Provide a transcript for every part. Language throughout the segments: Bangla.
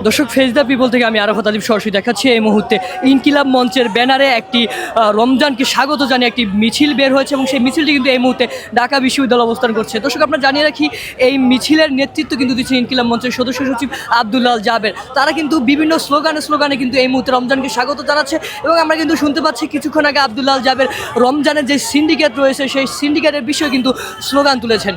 দর্শক, ফেজ দ্য পিপল থেকে আমি আরাফাত আলিম সরাসরি দেখাচ্ছি এই মুহূর্তে ইনকিলাব মঞ্চের ব্যানারে একটি রমজানকে স্বাগত জানিয়ে একটি মিছিল বের হয়েছে এবং সেই মিছিলটি কিন্তু এই মুহূর্তে ঢাকা বিশ্ববিদ্যালয়ে অবস্থান করছে। দর্শক, আপনারা জানিয়ে রাখি এই মিছিলের নেতৃত্ব কিন্তু দিচ্ছেন ইনকিলাব মঞ্চের সদস্য সচিব আব্দুল্লাহ জাবের। তারা কিন্তু বিভিন্ন স্লোগানে কিন্তু এই মুহূর্তে রমজানকে স্বাগত জানাচ্ছে এবং আমরা কিন্তু শুনতে পাচ্ছি কিছুক্ষণ আগে আব্দুল্লাহ জাবের রমজানের যে সিন্ডিকেট রয়েছে সেই সিন্ডিকেটের বিষয়ে কিন্তু স্লোগান তুলেছেন।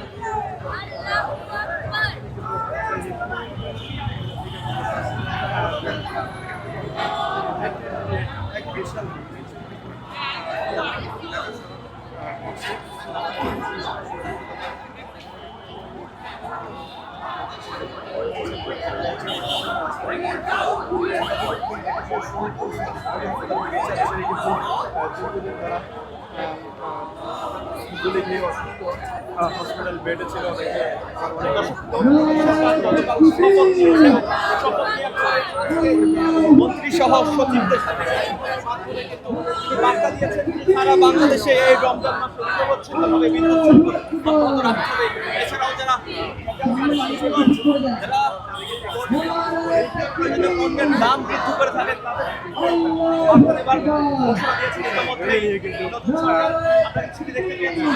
হসপিটাল বেডে ছিল মন্ত্রী সহ সচিবদের সাথে বার্তা দিয়েছেন সারা বাংলাদেশে এই রমজান মাস অবিচ্ছিন্নভাবে বিদ্যুৎ অব্যাহত রাখতে হবে। এছাড়াও যারা পণ্যের দাম বৃদ্ধি করে থাকেন তাদের ঘোষণা দিয়েছেন ইতিমধ্যে নতুন সরকার। আপনারা ছবি দেখতে পেয়েছেন।